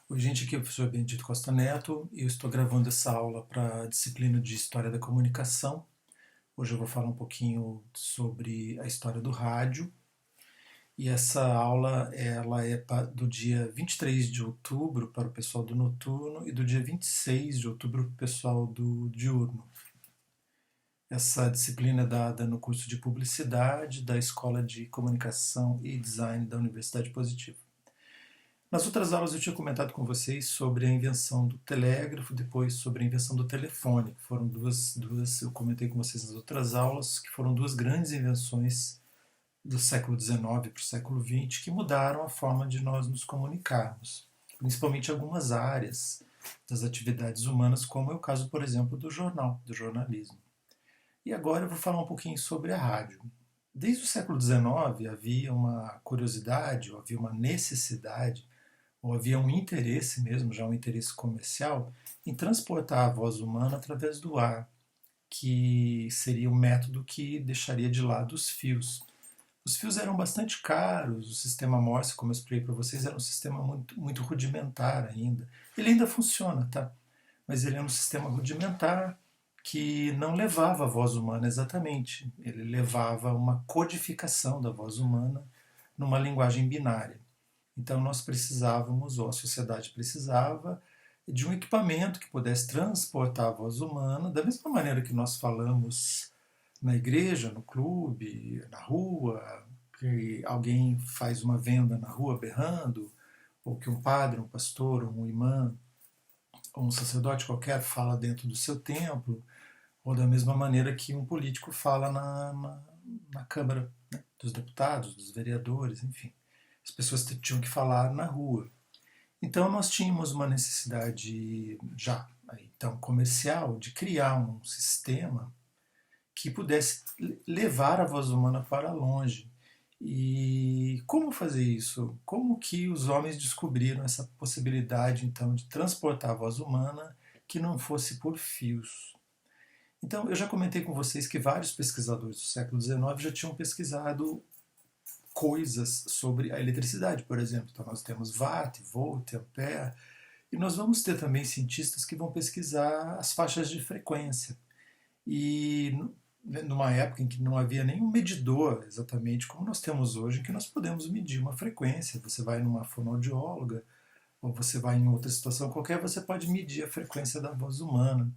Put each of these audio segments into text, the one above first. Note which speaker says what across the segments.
Speaker 1: Oi, gente, aqui é o professor Benedito Costa Neto e eu estou gravando essa aula para a disciplina de História da Comunicação. Hoje eu vou falar um pouquinho sobre a história do rádio e essa aula ela é do dia 23 de outubro para o pessoal do noturno e do dia 26 de outubro para o pessoal do diurno. Essa disciplina é dada no curso de Publicidade da Escola de Comunicação e Design da Universidade Positiva. Nas outras aulas eu tinha comentado com vocês sobre a invenção do telégrafo, depois sobre a invenção do telefone. Foram eu comentei com vocês nas outras aulas, que foram duas grandes invenções do século XIX para o século XX que mudaram a forma de nós nos comunicarmos, principalmente em algumas áreas das atividades humanas, como é o caso, por exemplo, do jornal, do jornalismo. E agora eu vou falar um pouquinho sobre a rádio. Desde o século XIX havia uma curiosidade, ou havia uma necessidade ou havia um interesse mesmo, já um interesse comercial, em transportar a voz humana através do ar, que seria um método que deixaria de lado os fios. Os fios eram bastante caros, o sistema Morse, como eu expliquei para vocês, era um sistema muito rudimentar ainda. Ele ainda funciona, tá? Mas ele é um sistema rudimentar que não levava a voz humana exatamente. Ele levava uma codificação da voz humana numa linguagem binária. Então nós precisávamos, ou a sociedade precisava, de um equipamento que pudesse transportar a voz humana, da mesma maneira que nós falamos na igreja, no clube, na rua, que alguém faz uma venda na rua berrando, ou que um padre, um pastor, um imã, ou um sacerdote qualquer fala dentro do seu templo, ou da mesma maneira que um político fala na Câmara, né, dos deputados, dos vereadores, enfim. As pessoas tinham que falar na rua. Então nós tínhamos uma necessidade já então comercial de criar um sistema que pudesse levar a voz humana para longe. E como fazer isso? Como que os homens descobriram essa possibilidade então de transportar a voz humana que não fosse por fios? Então eu já comentei com vocês que vários pesquisadores do século XIX já tinham pesquisado coisas sobre a eletricidade, por exemplo. Então nós temos watt, volt, ampere, e nós vamos ter também cientistas que vão pesquisar as faixas de frequência. E numa época em que não havia nenhum medidor exatamente como nós temos hoje, em que nós podemos medir uma frequência. Você vai numa fonoaudióloga, ou você vai em outra situação qualquer, você pode medir a frequência da voz humana.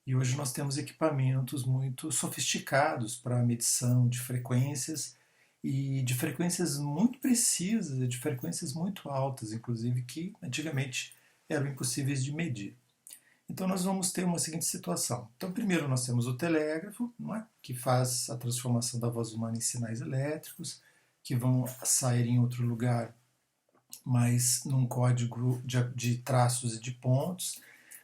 Speaker 1: E hoje nós temos equipamentos muito sofisticados para a medição de frequências e de frequências muito precisas, de frequências muito altas, inclusive, que antigamente eram impossíveis de medir. Então nós vamos ter uma seguinte situação. Então primeiro nós temos o telégrafo, não é? Que faz a transformação da voz humana em sinais elétricos, que vão sair em outro lugar, mas num código de traços e de pontos.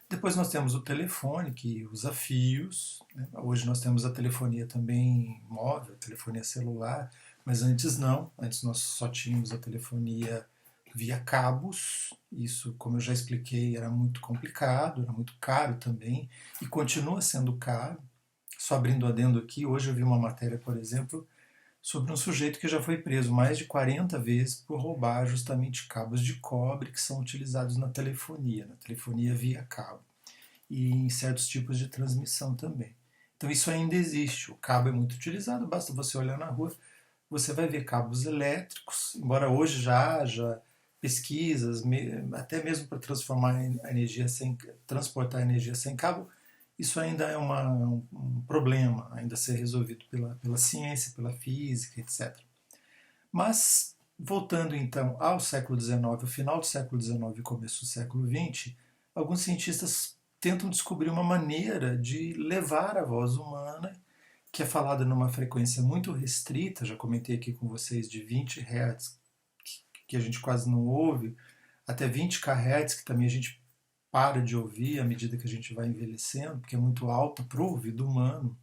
Speaker 1: Depois nós temos o telefone, que usa fios, né? Hoje nós temos a telefonia também móvel, a telefonia celular, mas antes não. Antes nós só tínhamos a telefonia via cabos. Isso, como eu já expliquei, era muito complicado, era muito caro também, e continua sendo caro. Só abrindo adendo aqui, hoje eu vi uma matéria, por exemplo, sobre um sujeito que já foi preso mais de 40 vezes por roubar justamente cabos de cobre que são utilizados na telefonia via cabo, e em certos tipos de transmissão também. Então isso ainda existe, o cabo é muito utilizado, basta você olhar na rua, você vai ver cabos elétricos, embora hoje já haja pesquisas, até mesmo para transformar a energia sem, transportar energia sem cabo, isso ainda é um problema ainda a ser resolvido pela ciência, pela física, etc. Mas, voltando então ao século XIX, ao final do século XIX e começo do século XX, alguns cientistas tentam descobrir uma maneira de levar a voz humana, que é falada numa frequência muito restrita, já comentei aqui com vocês de 20 Hz, que a gente quase não ouve, até 20 kHz, que também a gente para de ouvir à medida que a gente vai envelhecendo, porque é muito alta para o ouvido humano,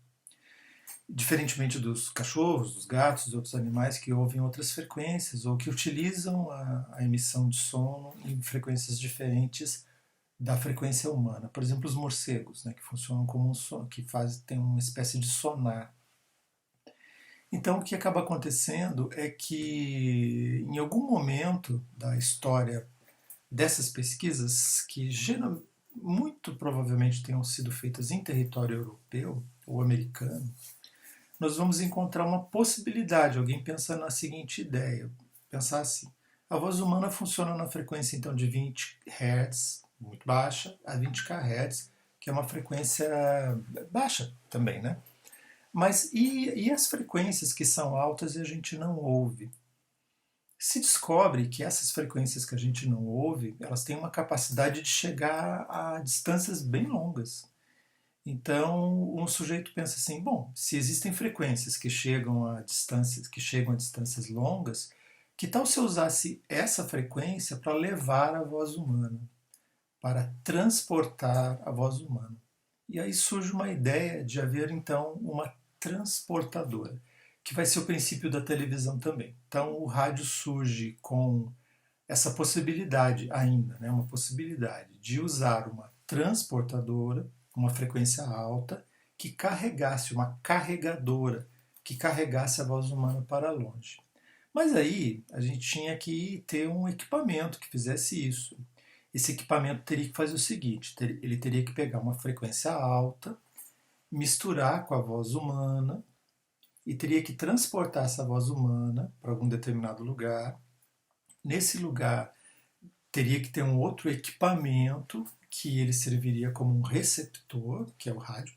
Speaker 1: diferentemente dos cachorros, dos gatos, dos outros animais que ouvem outras frequências ou que utilizam a emissão de som em frequências diferentes da frequência humana. Por exemplo, os morcegos, né, que funcionam como um som, que tem uma espécie de sonar. Então, o que acaba acontecendo é que, em algum momento da história dessas pesquisas, que muito provavelmente tenham sido feitas em território europeu ou americano, nós vamos encontrar uma possibilidade. Alguém pensa na seguinte ideia, pensar assim, a voz humana funciona na frequência então de 20 Hz, muito baixa, a 20 kHz, que é uma frequência baixa também, né? Mas e as frequências que são altas e a gente não ouve? Se descobre que essas frequências que a gente não ouve, elas têm uma capacidade de chegar a distâncias bem longas. Então, um sujeito pensa assim: bom, se existem frequências que chegam a distâncias longas, que tal se eu usasse essa frequência para levar a voz humana, para transportar a voz humana? E aí surge uma ideia de haver então uma transportadora, que vai ser o princípio da televisão também. Então, o rádio surge com essa possibilidade ainda, né, uma possibilidade de usar uma transportadora, uma frequência alta, que carregasse, uma carregadora, que carregasse a voz humana para longe. Mas aí a gente tinha que ter um equipamento que fizesse isso. Esse equipamento teria que fazer o seguinte: ele teria que pegar uma frequência alta, misturar com a voz humana e teria que transportar essa voz humana para algum determinado lugar. Nesse lugar teria que ter um outro equipamento que ele serviria como um receptor, que é o rádio.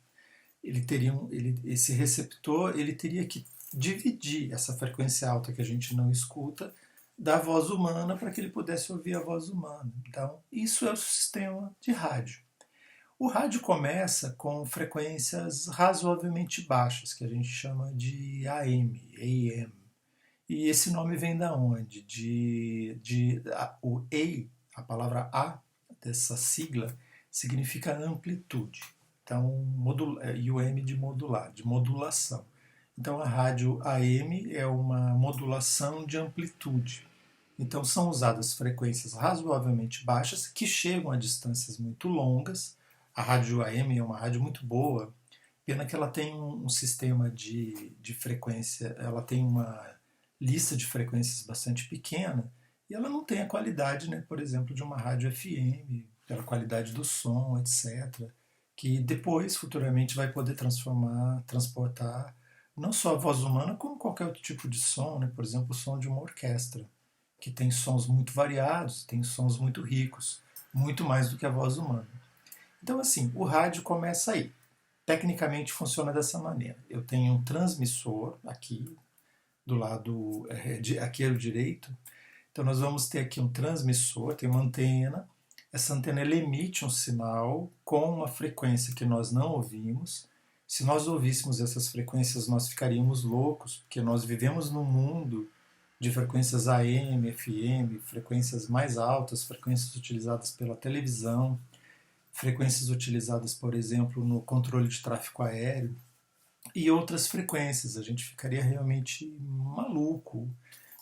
Speaker 1: Esse receptor ele teria que dividir essa frequência alta que a gente não escuta da voz humana para que ele pudesse ouvir a voz humana. Então, isso é o sistema de rádio. O rádio começa com frequências razoavelmente baixas, que a gente chama de AM. E esse nome vem da onde? O A, a palavra A dessa sigla, significa amplitude. Então, e o M de modular, de modulação. Então, a rádio AM é uma modulação de amplitude. Então, são usadas frequências razoavelmente baixas que chegam a distâncias muito longas. A rádio AM é uma rádio muito boa, pena que ela tem um sistema de frequência, ela tem uma lista de frequências bastante pequena e ela não tem a qualidade, né, por exemplo, de uma rádio FM, pela qualidade do som, etc., que depois, futuramente, vai poder transportar não só a voz humana, como qualquer outro tipo de som, né, por exemplo, o som de uma orquestra, que tem sons muito variados, tem sons muito ricos, muito mais do que a voz humana. Então, assim, o rádio começa aí. Tecnicamente funciona dessa maneira. Eu tenho um transmissor aqui, do lado aqui ao direito. Então nós vamos ter aqui um transmissor, tem uma antena. Essa antena ela emite um sinal com uma frequência que nós não ouvimos. Se nós ouvíssemos essas frequências, nós ficaríamos loucos, porque nós vivemos num mundo de frequências AM, FM, frequências mais altas, frequências utilizadas pela televisão, frequências utilizadas, por exemplo, no controle de tráfego aéreo e outras frequências. A gente ficaria realmente maluco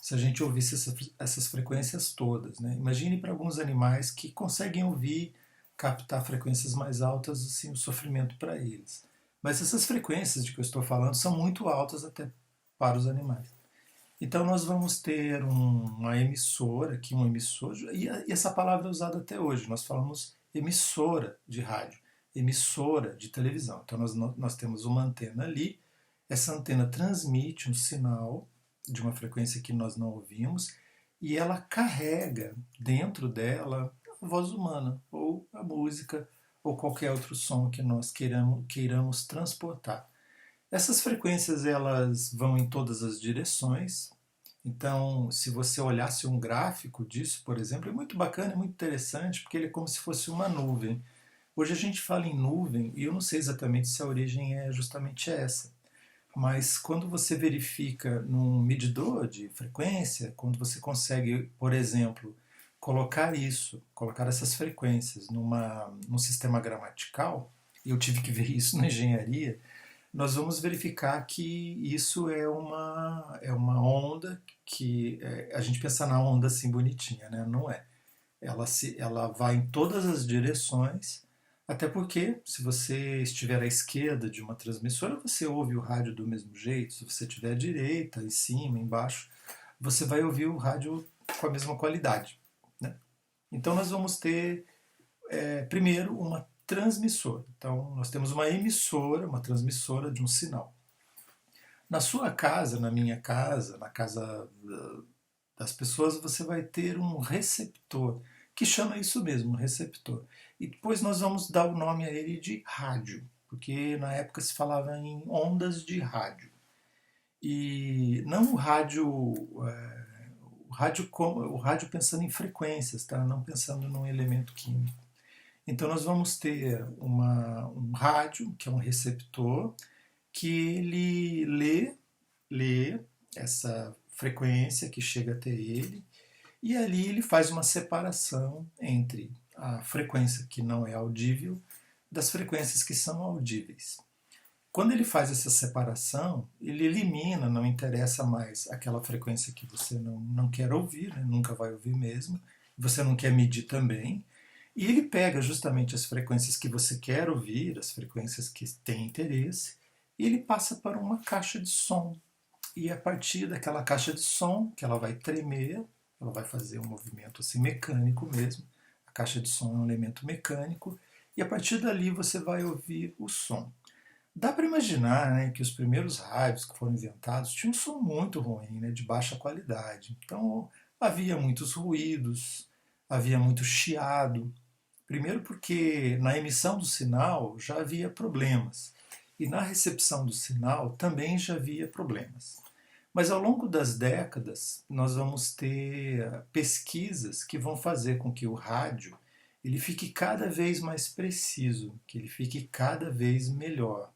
Speaker 1: se a gente ouvisse essas frequências todas, né? Imagine para alguns animais que conseguem ouvir, captar frequências mais altas, assim, o sofrimento para eles. Mas essas frequências de que eu estou falando são muito altas até para os animais. Então nós vamos ter uma emissora, aqui um emissor, e essa palavra é usada até hoje. Nós falamos emissora de rádio, emissora de televisão. Então nós temos uma antena ali, essa antena transmite um sinal de uma frequência que nós não ouvimos e ela carrega dentro dela a voz humana, ou a música, ou qualquer outro som que nós queiramos transportar. Essas frequências elas vão em todas as direções. Então, se você olhasse um gráfico disso, por exemplo, é muito bacana, é muito interessante, porque ele é como se fosse uma nuvem. Hoje a gente fala em nuvem e eu não sei exatamente se a origem é justamente essa. Mas quando você verifica num medidor de frequência, quando você consegue, por exemplo, colocar essas frequências num sistema gramatical, e eu tive que ver isso na engenharia, nós vamos verificar que isso é uma onda que a gente pensa na onda assim bonitinha, né? Não é. Ela vai em todas as direções, até porque se você estiver à esquerda de uma transmissora, você ouve o rádio do mesmo jeito. Se você estiver à direita, em cima, embaixo, você vai ouvir o rádio com a mesma qualidade, né? Então nós vamos ter, primeiro, uma transmissora. Então nós temos uma emissora, uma transmissora de um sinal. Na sua casa, na minha casa, na casa das pessoas, você vai ter um receptor, que chama isso mesmo, um receptor. E depois nós vamos dar o nome a ele de rádio, porque na época se falava em ondas de rádio. E não o rádio pensando em frequências, tá? Não pensando num elemento químico. Então nós vamos ter um rádio, que é um receptor, que ele lê essa frequência que chega até ele, e ali ele faz uma separação entre a frequência que não é audível das frequências que são audíveis. Quando ele faz essa separação, ele elimina, não interessa mais aquela frequência que você não quer ouvir, né? Nunca vai ouvir mesmo, você não quer medir também, e ele pega justamente as frequências que você quer ouvir, as frequências que têm interesse, e ele passa para uma caixa de som. E a partir daquela caixa de som, que ela vai tremer, ela vai fazer um movimento assim mecânico mesmo. A caixa de som é um elemento mecânico, e a partir dali você vai ouvir o som. Dá para imaginar, né, que os primeiros rádios que foram inventados tinham um som muito ruim, né, de baixa qualidade. Então havia muitos ruídos, havia muito chiado. Primeiro porque na emissão do sinal já havia problemas e na recepção do sinal também já havia problemas. Mas ao longo das décadas nós vamos ter pesquisas que vão fazer com que o rádio ele fique cada vez mais preciso, que ele fique cada vez melhor.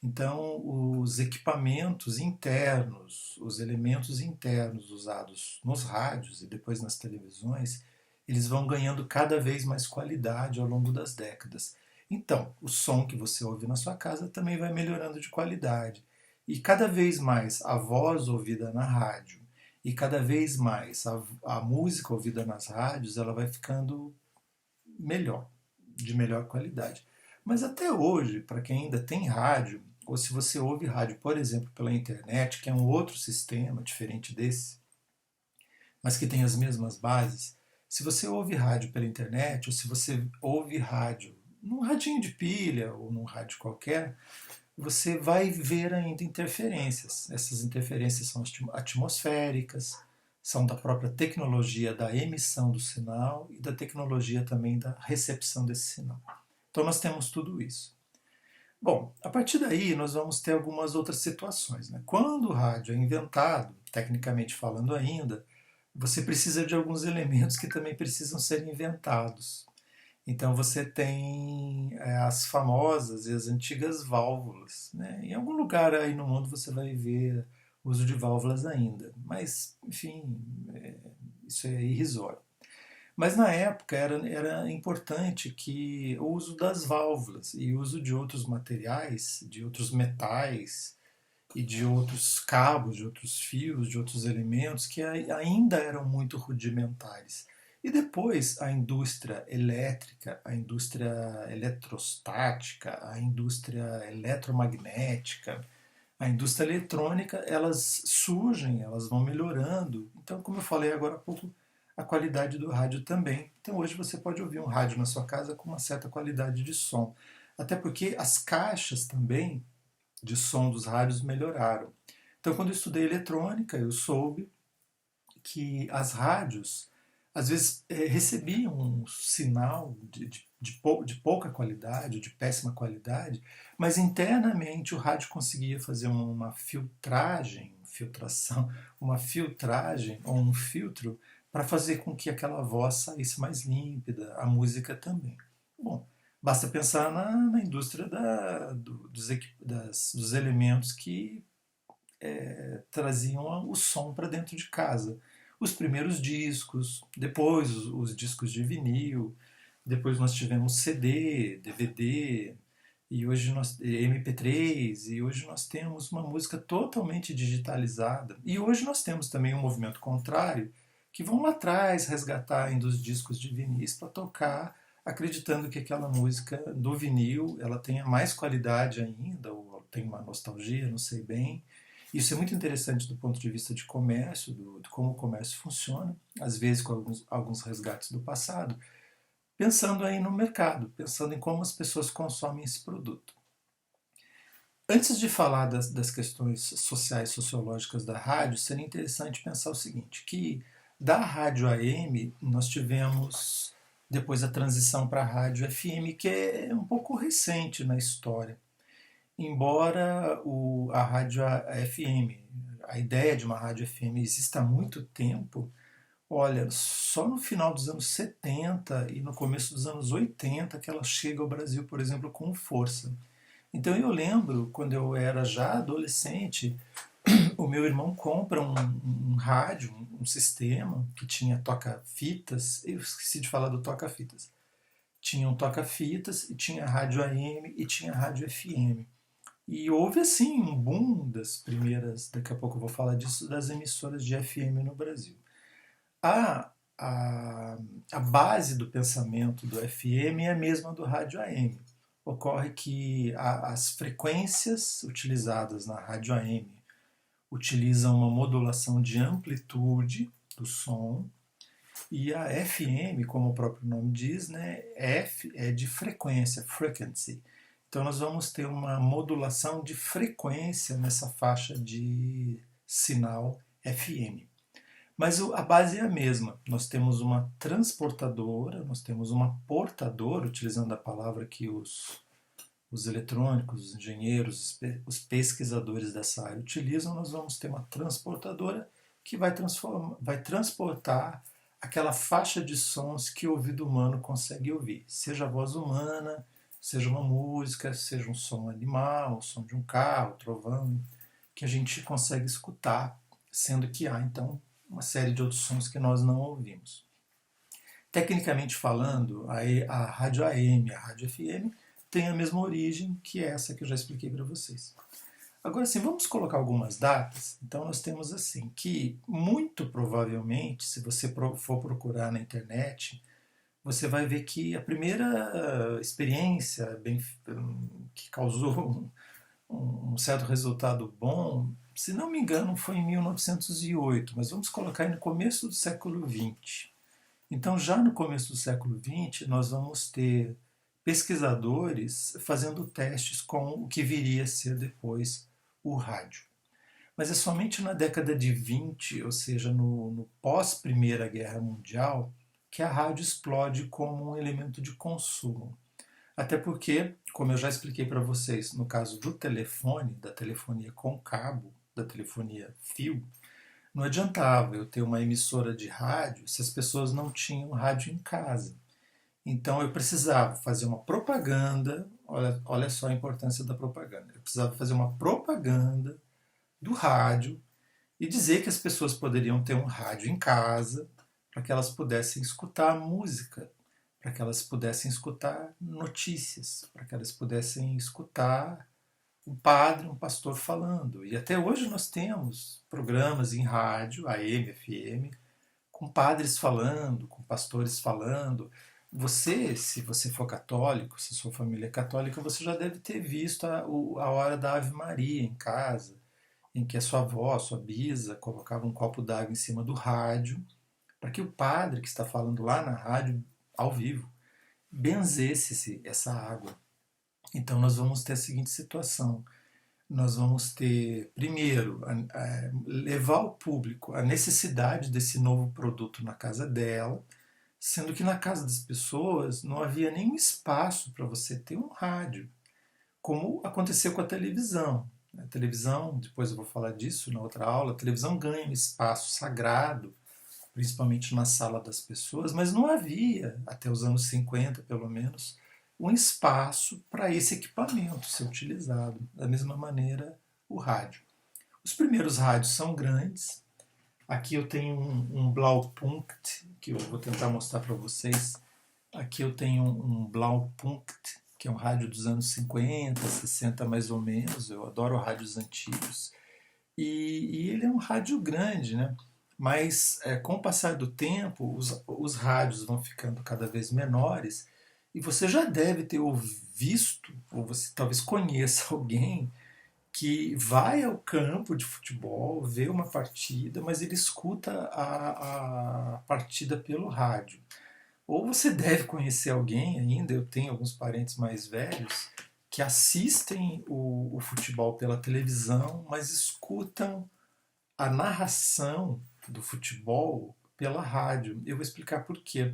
Speaker 1: Então, os equipamentos internos, os elementos internos usados nos rádios e depois nas televisões, eles vão ganhando cada vez mais qualidade ao longo das décadas. Então, o som que você ouve na sua casa também vai melhorando de qualidade. E cada vez mais a voz ouvida na rádio e cada vez mais a música ouvida nas rádios, ela vai ficando melhor, de melhor qualidade. Mas até hoje, para quem ainda tem rádio, ou se você ouve rádio, por exemplo, pela internet, que é um outro sistema diferente desse, mas que tem as mesmas bases, se você ouve rádio pela internet, ou se você ouve rádio num radinho de pilha ou num rádio qualquer, você vai ver ainda interferências. Essas interferências são atmosféricas, são da própria tecnologia da emissão do sinal e da tecnologia também da recepção desse sinal. Então nós temos tudo isso. Bom, a partir daí nós vamos ter algumas outras situações. Né? Quando o rádio é inventado, tecnicamente falando ainda, você precisa de alguns elementos que também precisam ser inventados. Então você tem as famosas e as antigas válvulas. Né? Em algum lugar aí no mundo você vai ver o uso de válvulas ainda, mas enfim, isso é irrisório. Mas na época era importante que o uso das válvulas e o uso de outros materiais, de outros metais e de outros cabos, de outros fios, de outros elementos que ainda eram muito rudimentares. E depois a indústria elétrica, a indústria eletrostática, a indústria eletromagnética, a indústria eletrônica, elas surgem, elas vão melhorando. Então, como eu falei agora há pouco, a qualidade do rádio também. Então, hoje você pode ouvir um rádio na sua casa com uma certa qualidade de som. Até porque as caixas também de som dos rádios melhoraram. Então, quando eu estudei eletrônica, eu soube que as rádios às vezes recebiam um sinal de pouca qualidade, de péssima qualidade, mas internamente o rádio conseguia fazer uma filtração, uma filtragem ou um filtro para fazer com que aquela voz saísse mais límpida, a música também. Bom, basta pensar na indústria dos elementos que traziam o som para dentro de casa. Os primeiros discos, depois os discos de vinil, depois nós tivemos CD, DVD, e hoje nós MP3, e hoje nós temos uma música totalmente digitalizada. E hoje nós temos também um movimento contrário, que vão lá atrás resgatar ainda os discos de vinis para tocar, acreditando que aquela música do vinil ela tenha mais qualidade ainda, ou tem uma nostalgia, não sei bem, Isso é muito interessante do ponto de vista de comércio, de como o comércio funciona, às vezes com alguns resgates do passado, pensando aí no mercado, pensando em como as pessoas consomem esse produto. Antes de falar das questões sociais, sociológicas da rádio, seria interessante pensar o seguinte, que da rádio AM nós tivemos depois a transição para a rádio FM, que é um pouco recente na história. Embora a rádio FM, a ideia de uma rádio FM exista há muito tempo, olha, só no final dos anos 70 e no começo dos anos 80 que ela chega ao Brasil, por exemplo, com força. Então eu lembro, quando eu era já adolescente, o meu irmão compra um rádio, um sistema que tinha toca-fitas, eu esqueci de falar do toca-fitas. Tinha um toca-fitas e tinha rádio AM e tinha rádio FM. E houve assim um boom das primeiras, daqui a pouco eu vou falar disso, das emissoras de FM no Brasil. A, a, a base do pensamento do FM é a mesma do rádio AM. Ocorre que as frequências utilizadas na rádio AM utilizam uma modulação de amplitude do som e a FM, como o próprio nome diz, né, F é de frequência, frequency. Então nós vamos ter uma modulação de frequência nessa faixa de sinal FM. Mas a base é a mesma. Nós temos uma transportadora, nós temos uma portadora, utilizando a palavra que os eletrônicos, os engenheiros, os pesquisadores dessa área utilizam, nós vamos ter uma transportadora que vai transportar aquela faixa de sons que o ouvido humano consegue ouvir, seja a voz humana, seja uma música, seja um som animal, o som de um carro, trovão, que a gente consegue escutar, sendo que há então uma série de outros sons que nós não ouvimos. Tecnicamente falando, a rádio AM e a rádio FM têm a mesma origem que essa que eu já expliquei para vocês. Agora sim, vamos colocar algumas datas. Então nós temos assim que muito provavelmente, se você for procurar na internet, você vai ver que a primeira experiência que causou um certo resultado bom, se não me engano, foi em 1908, mas vamos colocar aí no começo do século XX. Então, já no começo do século XX, nós vamos ter pesquisadores fazendo testes com o que viria a ser depois o rádio. Mas é somente na década de 20, ou seja, no pós-Primeira Guerra Mundial, que a rádio explode como um elemento de consumo. Até porque, como eu já expliquei para vocês, no caso do telefone, da telefonia com cabo, da telefonia fio, não adiantava eu ter uma emissora de rádio se as pessoas não tinham rádio em casa. Então eu precisava fazer uma propaganda, olha só a importância da propaganda. Eu precisava fazer uma propaganda do rádio e dizer que as pessoas poderiam ter um rádio em casa para que elas pudessem escutar música, para que elas pudessem escutar notícias, para que elas pudessem escutar um padre, um pastor falando. E até hoje nós temos programas em rádio, AM, FM, com padres falando, com pastores falando. Você, se você for católico, se sua família é católica, você já deve ter visto a hora da Ave Maria em casa, em que a sua avó, a sua bisa, colocava um copo d'água em cima do rádio, para que o padre que está falando lá na rádio, ao vivo, benzesse essa água. Então nós vamos ter a seguinte situação. Nós vamos ter, primeiro, levar ao público a necessidade desse novo produto na casa dela, sendo que na casa das pessoas não havia nenhum espaço para você ter um rádio, como aconteceu com a televisão. A televisão, depois eu vou falar disso na outra aula, a televisão ganha um espaço sagrado, principalmente na sala das pessoas, mas não havia, até os anos 50 pelo menos, um espaço para esse equipamento ser utilizado. Da mesma maneira, o rádio. Os primeiros rádios são grandes. Aqui eu tenho um Blaupunkt, que eu vou tentar mostrar para vocês. Aqui eu tenho um Blaupunkt, que é um rádio dos anos 50, 60 mais ou menos. Eu adoro rádios antigos. E ele é um rádio grande, né? Mas com o passar do tempo, os rádios vão ficando cada vez menores e você já deve ter visto, ou você talvez conheça alguém que vai ao campo de futebol, vê uma partida, mas ele escuta a partida pelo rádio. Ou você deve conhecer alguém ainda, eu tenho alguns parentes mais velhos, que assistem o futebol pela televisão, mas escutam a narração do futebol pela rádio. Eu vou explicar por quê.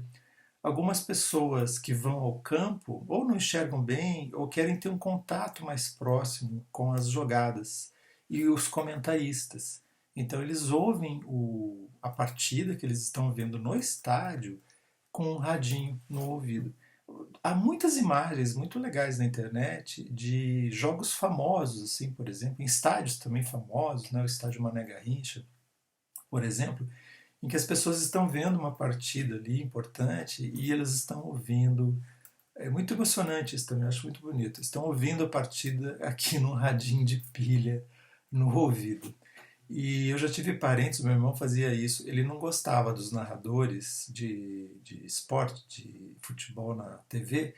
Speaker 1: Algumas pessoas que vão ao campo ou não enxergam bem ou querem ter um contato mais próximo com as jogadas e os comentaristas. Então eles ouvem a partida que eles estão vendo no estádio com um radinho no ouvido. Há muitas imagens muito legais na internet de jogos famosos, assim, por exemplo, em estádios também famosos, né? O estádio Mané Garrincha, por exemplo, em que as pessoas estão vendo uma partida ali importante e elas estão ouvindo. É muito emocionante isso também, eu acho muito bonito. Estão ouvindo a partida aqui no radinho de pilha no ouvido. E eu já tive parentes, meu irmão fazia isso. Ele não gostava dos narradores de esporte, de futebol na TV.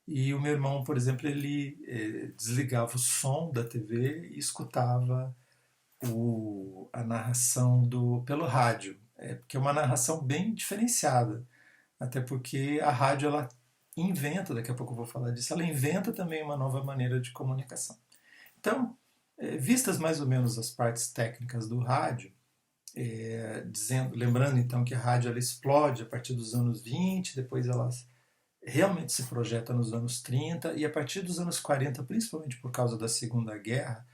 Speaker 1: E o meu irmão, por exemplo, ele desligava o som da TV e escutava a narração pelo rádio. Porque é uma narração bem diferenciada. Até porque a rádio ela inventa, daqui a pouco eu vou falar disso, ela inventa também uma nova maneira de comunicação. Então, vistas mais ou menos as partes técnicas do rádio, lembrando então que a rádio ela explode a partir dos anos 20, depois ela realmente se projeta nos anos 30 e a partir dos anos 40, principalmente por causa da Segunda Guerra,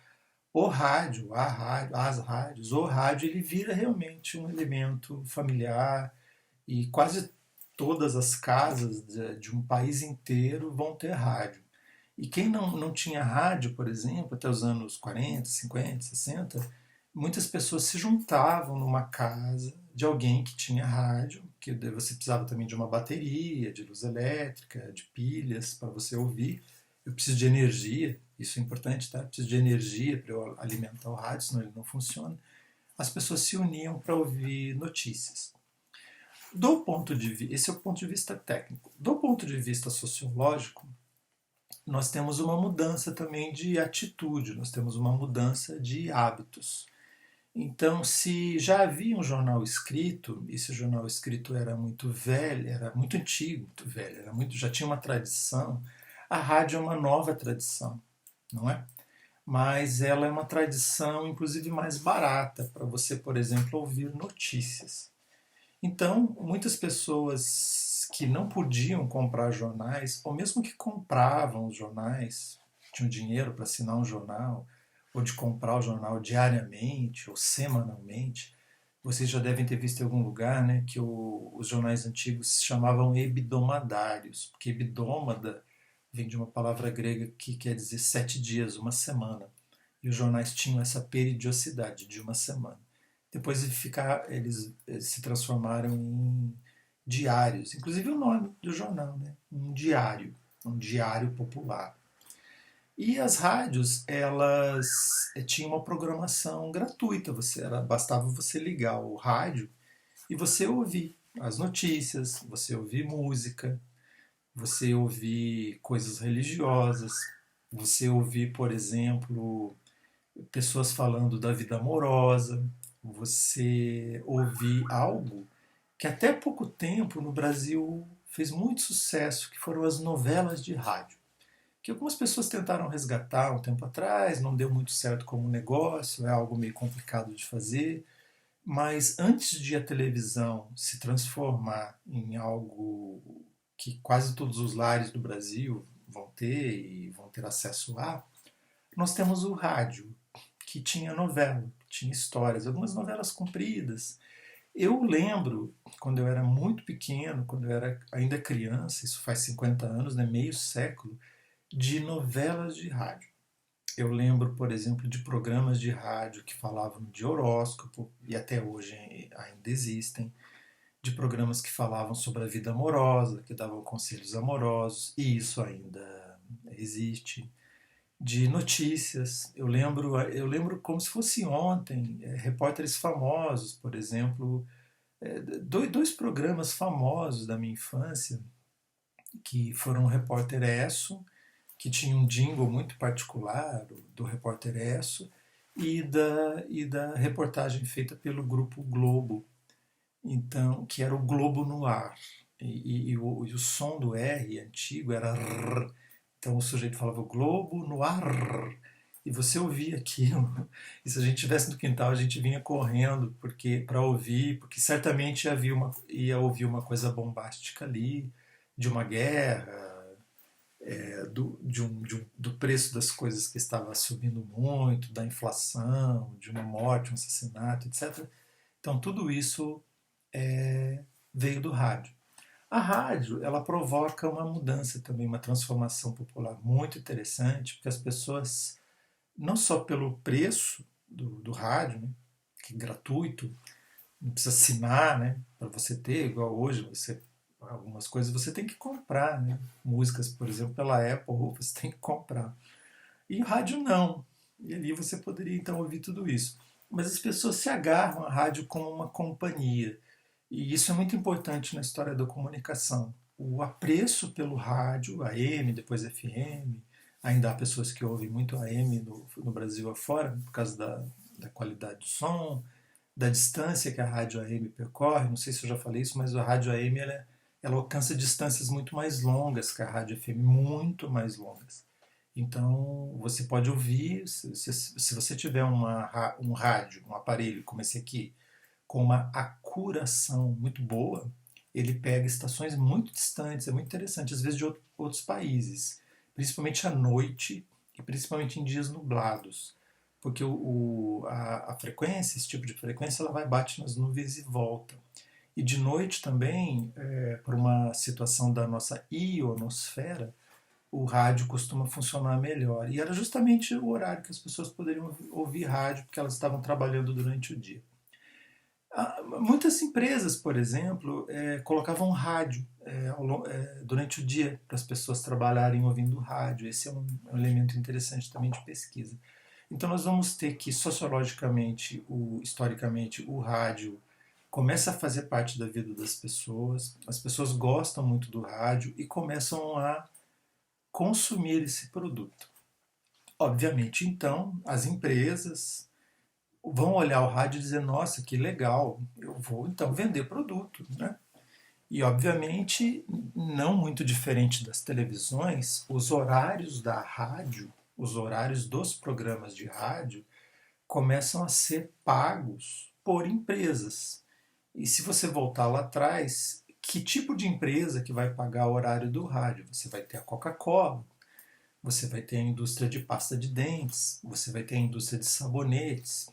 Speaker 1: as rádios, o rádio ele vira realmente um elemento familiar e quase todas as casas de um país inteiro vão ter rádio. E quem não tinha rádio, por exemplo, até os anos 40, 50, 60, muitas pessoas se juntavam numa casa de alguém que tinha rádio, que você precisava também de uma bateria, de luz elétrica, de pilhas para você ouvir. Eu preciso de energia, isso é importante, tá? Eu preciso de energia para eu alimentar o rádio, senão ele não funciona. As pessoas se uniam para ouvir notícias. Esse é o ponto de vista técnico. Do ponto de vista sociológico, nós temos uma mudança também de atitude, nós temos uma mudança de hábitos. Então, se já havia um jornal escrito, e esse jornal escrito era muito velho, era muito antigo, muito velho, já tinha uma tradição, a rádio é uma nova tradição, não é? Mas ela é uma tradição, inclusive, mais barata, para você, por exemplo, ouvir notícias. Então, muitas pessoas que não podiam comprar jornais, ou mesmo que compravam os jornais, tinham dinheiro para assinar um jornal, ou de comprar o jornal diariamente ou semanalmente, vocês já devem ter visto em algum lugar, né, que os jornais antigos se chamavam hebdomadários, porque hebdômada vem de uma palavra grega que quer dizer 7 dias, uma semana. E os jornais tinham essa periodicidade de uma semana. Depois eles se transformaram em diários, inclusive o nome do jornal, né? Um diário popular. E as rádios, elas tinham uma programação gratuita, bastava você ligar o rádio e você ouvir as notícias, você ouvir música, você ouvir coisas religiosas, você ouvir, por exemplo, pessoas falando da vida amorosa, você ouvir algo que até pouco tempo no Brasil fez muito sucesso, que foram as novelas de rádio, que algumas pessoas tentaram resgatar um tempo atrás, não deu muito certo como negócio, é algo meio complicado de fazer, mas antes de a televisão se transformar em algo que quase todos os lares do Brasil vão ter e vão ter acesso lá, nós temos o rádio, que tinha novela, tinha histórias, algumas novelas compridas. Eu lembro, quando eu era muito pequeno, quando eu era ainda criança, isso faz 50 anos, né, meio século, de novelas de rádio. Eu lembro, por exemplo, de programas de rádio que falavam de horóscopo, e até hoje ainda existem, de programas que falavam sobre a vida amorosa, que davam conselhos amorosos, e isso ainda existe. De notícias. Eu lembro como se fosse ontem, repórteres famosos, por exemplo, dois programas famosos da minha infância, que foram o Repórter Esso que tinha um jingle muito particular do Repórter Esso e da reportagem feita pelo Grupo Globo, então, que era o Globo no ar. E o som do R antigo era R. Então o sujeito falava o Globo no ar. E você ouvia aquilo. E se a gente estivesse no quintal, a gente vinha correndo porque para ouvir, porque certamente ia ouvir uma coisa bombástica ali, de uma guerra, do preço das coisas que estava subindo muito, da inflação, de uma morte, um assassinato, etc. Então tudo isso veio do rádio. A rádio, ela provoca uma mudança também, uma transformação popular muito interessante, porque as pessoas, não só pelo preço do rádio, né, que é gratuito, não precisa assinar, né, para você ter, igual hoje, algumas coisas você tem que comprar, né, músicas, por exemplo, pela Apple, você tem que comprar. E rádio não. E ali você poderia então ouvir tudo isso. Mas as pessoas se agarram à rádio como uma companhia. E isso é muito importante na história da comunicação. O apreço pelo rádio, AM, depois FM, ainda há pessoas que ouvem muito AM no Brasil afora, por causa da qualidade do som, da distância que a rádio AM percorre. Não sei se eu já falei isso, mas a rádio AM ela alcança distâncias muito mais longas que a rádio FM, muito mais longas. Então, você pode ouvir, se você tiver um rádio, um aparelho como esse aqui, com uma acuração muito boa, ele pega estações muito distantes, é muito interessante, às vezes de outros países, principalmente à noite e principalmente em dias nublados, porque a frequência, esse tipo de frequência, ela vai, bate nas nuvens e volta. E de noite também, por uma situação da nossa ionosfera, o rádio costuma funcionar melhor. E era justamente o horário que as pessoas poderiam ouvir rádio, porque elas estavam trabalhando durante o dia. Muitas empresas, por exemplo, colocavam rádio durante o dia para as pessoas trabalharem ouvindo rádio. Esse é um elemento interessante também de pesquisa. Então nós vamos ter que, sociologicamente, historicamente, o rádio começa a fazer parte da vida das pessoas, as pessoas gostam muito do rádio e começam a consumir esse produto. Obviamente, então, as empresas vão olhar o rádio e dizer, nossa, que legal, eu vou então vender produto, né? E obviamente, não muito diferente das televisões, os horários da rádio, os horários dos programas de rádio começam a ser pagos por empresas. E se você voltar lá atrás, que tipo de empresa que vai pagar o horário do rádio? Você vai ter a Coca-Cola, você vai ter a indústria de pasta de dentes, você vai ter a indústria de sabonetes,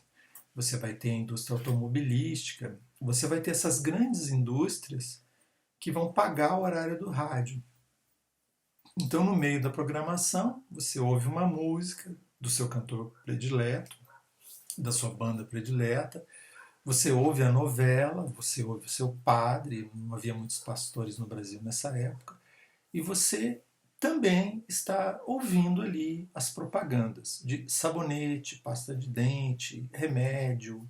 Speaker 1: você vai ter a indústria automobilística, você vai ter essas grandes indústrias que vão pagar o horário do rádio. Então, no meio da programação, você ouve uma música do seu cantor predileto, da sua banda predileta, você ouve a novela, você ouve o seu padre, não havia muitos pastores no Brasil nessa época, e você também está ouvindo ali as propagandas de sabonete, pasta de dente, remédio.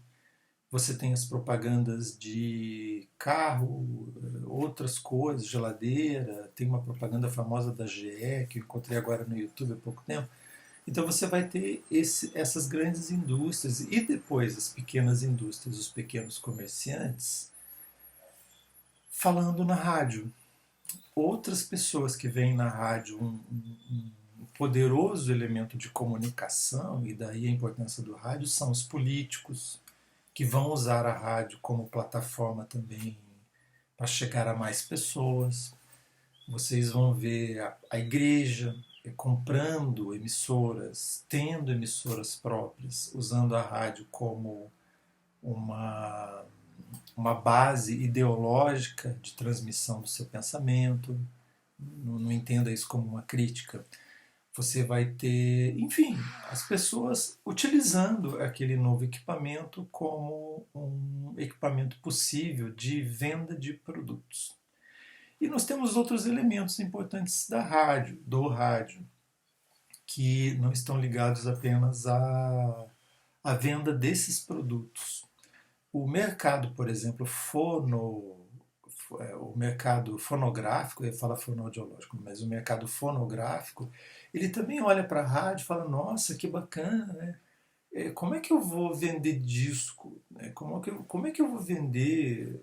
Speaker 1: Você tem as propagandas de carro, outras coisas, geladeira. Tem uma propaganda famosa da GE que eu encontrei agora no YouTube há pouco tempo. Então você vai ter essas grandes indústrias e depois as pequenas indústrias, os pequenos comerciantes, falando na rádio. Outras pessoas que veem na rádio um poderoso elemento de comunicação, e daí a importância do rádio, são os políticos, que vão usar a rádio como plataforma também para chegar a mais pessoas. Vocês vão ver a igreja comprando emissoras, tendo emissoras próprias, usando a rádio como uma, uma base ideológica de transmissão do seu pensamento. Não entenda isso como uma crítica. Você vai ter, enfim, as pessoas utilizando aquele novo equipamento como um equipamento possível de venda de produtos. E nós temos outros elementos importantes do rádio, que não estão ligados apenas à venda desses produtos. O mercado, por exemplo, o mercado fonográfico, eu ia falar fonoaudiológico, mas o mercado fonográfico, ele também olha para a rádio e fala, nossa, que bacana, né? Como é que eu vou vender disco? Né? Como é que eu vou vender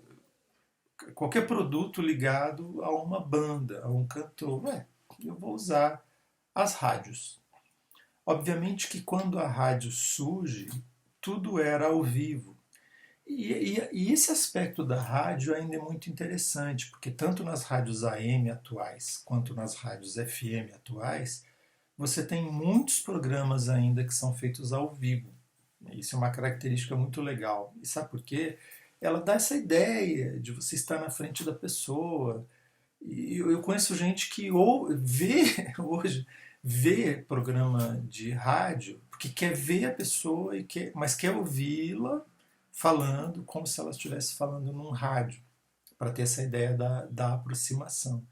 Speaker 1: qualquer produto ligado a uma banda, a um cantor? Eu vou usar as rádios. Obviamente que quando a rádio surge, tudo era ao vivo. E esse aspecto da rádio ainda é muito interessante, porque tanto nas rádios AM atuais quanto nas rádios FM atuais, você tem muitos programas ainda que são feitos ao vivo. Isso é uma característica muito legal. E sabe por quê? Ela dá essa ideia de você estar na frente da pessoa. E eu conheço gente que vê hoje vê programa de rádio porque quer ver a pessoa mas quer ouvi-la falando como se ela estivesse falando num rádio, para ter essa ideia da aproximação.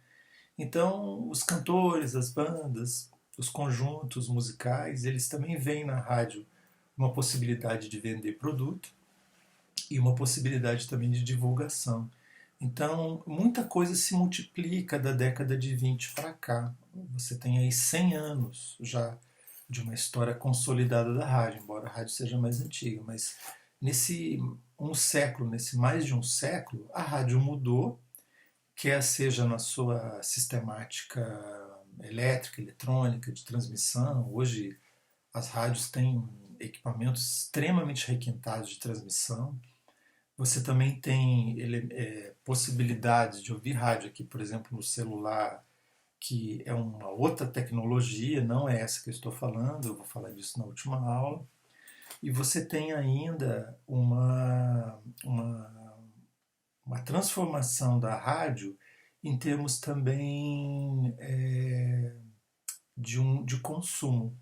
Speaker 1: Então, os cantores, as bandas, os conjuntos musicais, eles também veem na rádio uma possibilidade de vender produto e uma possibilidade também de divulgação. Então, muita coisa se multiplica da década de 20 para cá. Você tem aí 100 anos já de uma história consolidada da rádio, embora a rádio seja mais antiga, mas nesse nesse mais de um século, a rádio mudou, quer seja na sua sistemática elétrica, eletrônica, de transmissão. Hoje as rádios têm equipamentos extremamente requintados de transmissão. Você também tem possibilidades de ouvir rádio aqui, por exemplo, no celular, que é uma outra tecnologia, não é essa que eu estou falando, eu vou falar disso na última aula. E você tem ainda uma transformação da rádio em termos também de consumo.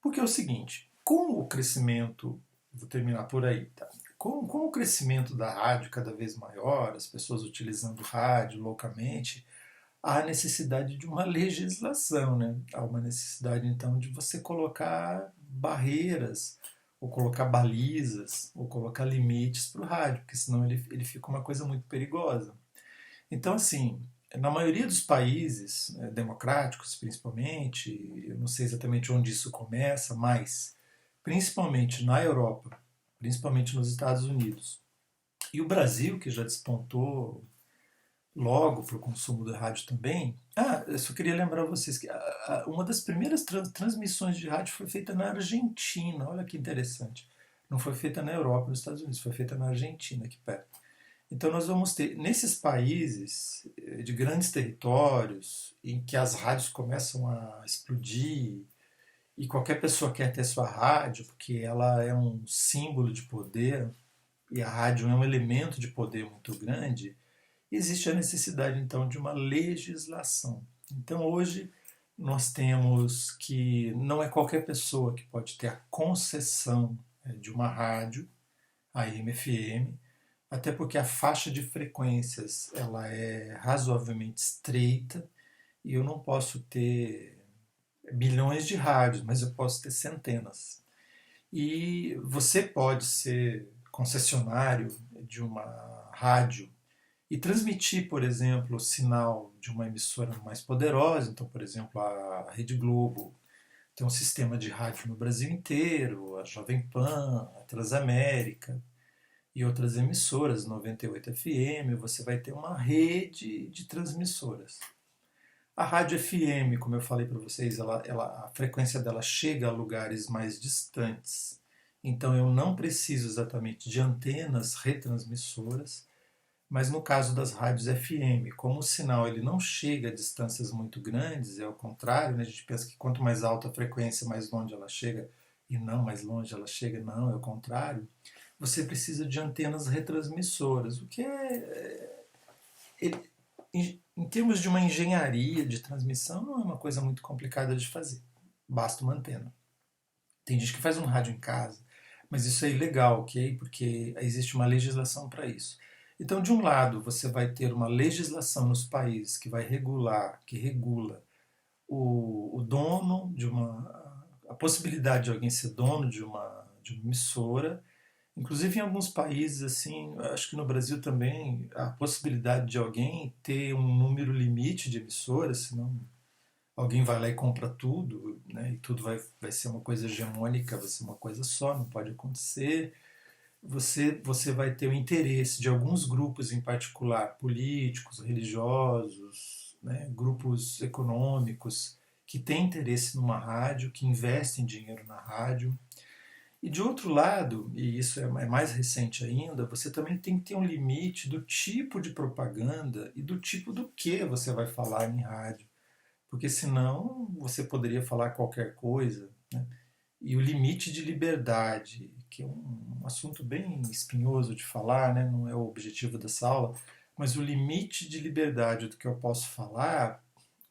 Speaker 1: Porque é o seguinte, com o crescimento, vou terminar por aí, tá? Com o crescimento da rádio cada vez maior, as pessoas utilizando rádio loucamente, há necessidade de uma legislação, né? Há uma necessidade, então, de você colocar barreiras, ou colocar balizas, ou colocar limites para o rádio, porque senão ele fica uma coisa muito perigosa. Então, assim, na maioria dos países democráticos, principalmente, eu não sei exatamente onde isso começa, mas principalmente na Europa, principalmente nos Estados Unidos, e o Brasil, que já despontou logo para o consumo da rádio também. Eu só queria lembrar vocês que uma das primeiras transmissões de rádio foi feita na Argentina. Olha que interessante. Não foi feita na Europa, nos Estados Unidos, foi feita na Argentina, aqui perto. Então nós vamos ter, nesses países de grandes territórios, em que as rádios começam a explodir, e qualquer pessoa quer ter sua rádio, porque ela é um símbolo de poder, e a rádio é um elemento de poder muito grande, existe a necessidade então de uma legislação. Então hoje nós temos que não é qualquer pessoa que pode ter a concessão de uma rádio, AM, FM, até porque a faixa de frequências ela é razoavelmente estreita e eu não posso ter bilhões de rádios, mas eu posso ter centenas. E você pode ser concessionário de uma rádio e transmitir, por exemplo, o sinal de uma emissora mais poderosa. Então, por exemplo, a Rede Globo tem um sistema de rádio no Brasil inteiro, a Jovem Pan, a Transamérica e outras emissoras, 98 FM, você vai ter uma rede de transmissoras. A rádio FM, como eu falei para vocês, a frequência dela chega a lugares mais distantes. Então eu não preciso exatamente de antenas retransmissoras, mas no caso das rádios FM, como o sinal ele não chega a distâncias muito grandes, é ao contrário, né? A gente pensa que quanto mais alta a frequência, mais longe ela chega, e não, mais longe ela chega, não, é o contrário. Você precisa de antenas retransmissoras, o que em termos de uma engenharia de transmissão, não é uma coisa muito complicada de fazer. Basta uma antena. Tem gente que faz um rádio em casa, mas isso é ilegal, ok? Porque existe uma legislação para isso. Então, de um lado, você vai ter uma legislação nos países que vai que regula o dono de a possibilidade de alguém ser dono de uma emissora, Inclusive em alguns países, assim, acho que no Brasil também, a possibilidade de alguém ter um número limite de emissoras, senão alguém vai lá e compra tudo, né? E tudo vai ser uma coisa hegemônica, vai ser uma coisa só, não pode acontecer. Você vai ter o interesse de alguns grupos em particular, políticos, religiosos, né? Grupos econômicos, que têm interesse numa rádio, que investem dinheiro na rádio. E de outro lado, e isso é mais recente ainda, você também tem que ter um limite do tipo de propaganda e do tipo do que você vai falar em rádio. Porque senão você poderia falar qualquer coisa, né? E o limite de liberdade, que é um assunto bem espinhoso de falar, né? Não é o objetivo dessa aula, mas o limite de liberdade do que eu posso falar,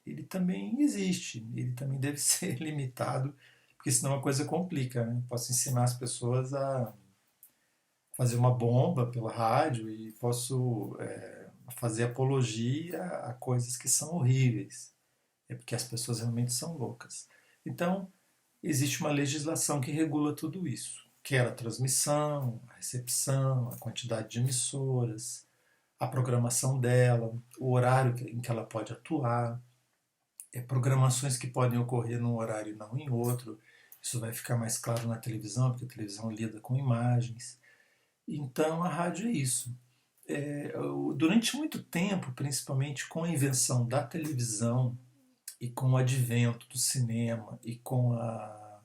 Speaker 1: ele também existe, ele também deve ser limitado, porque senão a coisa complica, né? Posso ensinar as pessoas a fazer uma bomba pela rádio e posso fazer apologia a coisas que são horríveis. É porque as pessoas realmente são loucas. Então, existe uma legislação que regula tudo isso, que é a transmissão, a recepção, a quantidade de emissoras, a programação dela, o horário em que ela pode atuar, programações que podem ocorrer num horário e não em outro. Isso vai ficar mais claro na televisão, porque a televisão lida com imagens. Então a rádio é isso. Durante muito tempo, principalmente com a invenção da televisão e com o advento do cinema e com a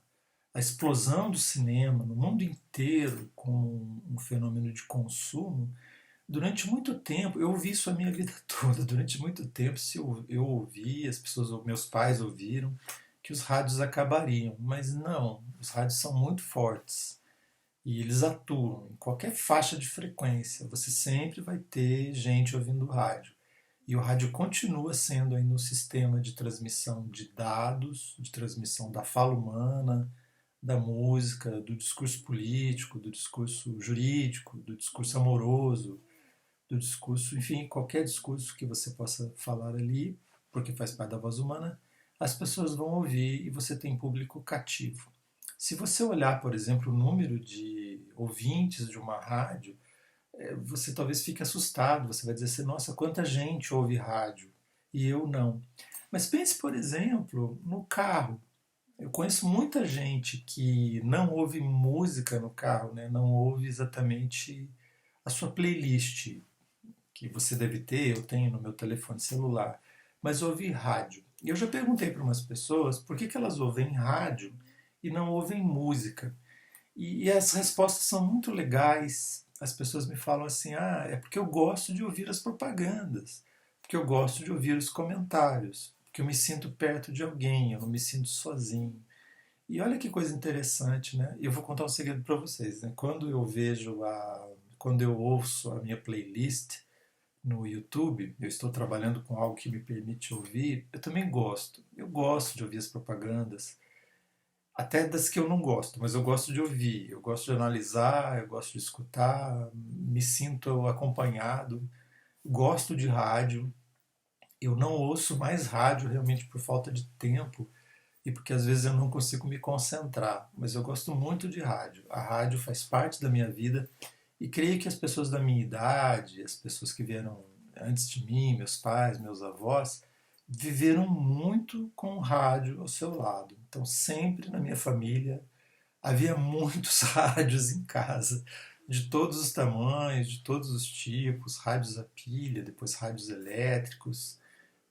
Speaker 1: explosão do cinema no mundo inteiro como um fenômeno de consumo, durante muito tempo, eu ouvi isso a minha vida toda, durante muito tempo se eu ouvi, as pessoas, meus pais ouviram, que os rádios acabariam, mas não, os rádios são muito fortes e eles atuam em qualquer faixa de frequência, você sempre vai ter gente ouvindo rádio. E o rádio continua sendo aí no sistema de transmissão de dados, de transmissão da fala humana, da música, do discurso político, do discurso jurídico, do discurso amoroso, do discurso, enfim, qualquer discurso que você possa falar ali, porque faz parte da voz humana, as pessoas vão ouvir e você tem público cativo. Se você olhar, por exemplo, o número de ouvintes de uma rádio, você talvez fique assustado, você vai dizer assim, nossa, quanta gente ouve rádio e eu não. Mas pense, por exemplo, no carro. Eu conheço muita gente que não ouve música no carro, né? Não ouve exatamente a sua playlist, que você deve ter, eu tenho no meu telefone celular, mas ouve rádio. E eu já perguntei para umas pessoas por que elas ouvem rádio e não ouvem música. E as respostas são muito legais. As pessoas me falam assim: ah, é porque eu gosto de ouvir as propagandas, porque eu gosto de ouvir os comentários, porque eu me sinto perto de alguém, eu não me sinto sozinho. E olha que coisa interessante, né? Eu vou contar um segredo para vocês, né? Quando eu ouço a minha playlist no YouTube, eu estou trabalhando com algo que me permite ouvir, eu também gosto. Eu gosto de ouvir as propagandas, até das que eu não gosto, mas eu gosto de ouvir, eu gosto de analisar, eu gosto de escutar, me sinto acompanhado, gosto de rádio. Eu não ouço mais rádio realmente por falta de tempo e porque às vezes eu não consigo me concentrar, mas eu gosto muito de rádio. A rádio faz parte da minha vida e creio que as pessoas da minha idade, as pessoas que vieram antes de mim, meus pais, meus avós, viveram muito com o rádio ao seu lado. Então, sempre na minha família havia muitos rádios em casa, de todos os tamanhos, de todos os tipos, rádios a pilha, depois rádios elétricos,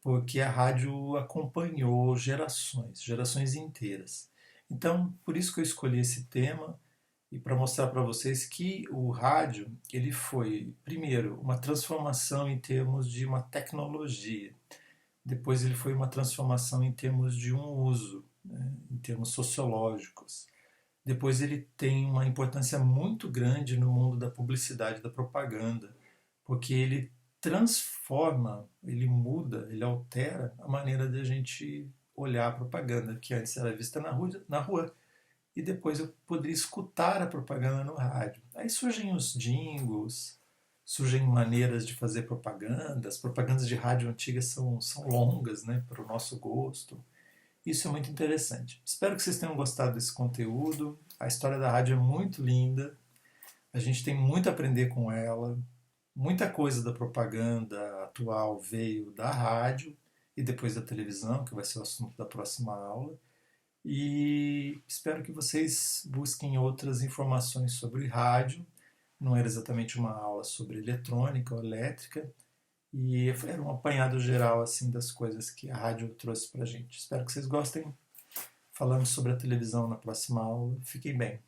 Speaker 1: porque a rádio acompanhou gerações, gerações inteiras. Então, por isso que eu escolhi esse tema e para mostrar para vocês que o rádio ele foi primeiro uma transformação em termos de uma tecnologia, depois ele foi uma transformação em termos de um uso, né, em termos sociológicos. Depois ele tem uma importância muito grande no mundo da publicidade e da propaganda, porque ele transforma, ele muda, ele altera a maneira de a gente olhar a propaganda, que antes era vista na rua e depois eu poderia escutar a propaganda no rádio. Aí surgem os jingles, surgem maneiras de fazer propaganda. As propagandas de rádio antigas são longas, né, para o nosso gosto. Isso é muito interessante. Espero que vocês tenham gostado desse conteúdo. A história da rádio é muito linda. A gente tem muito a aprender com ela. Muita coisa da propaganda atual veio da rádio e depois da televisão, que vai ser o assunto da próxima aula. E espero que vocês busquem outras informações sobre rádio. Não era exatamente uma aula sobre eletrônica ou elétrica, e era um apanhado geral assim das coisas que a rádio trouxe para a gente. Espero que vocês gostem. Falamos sobre a televisão na próxima aula. Fiquem bem.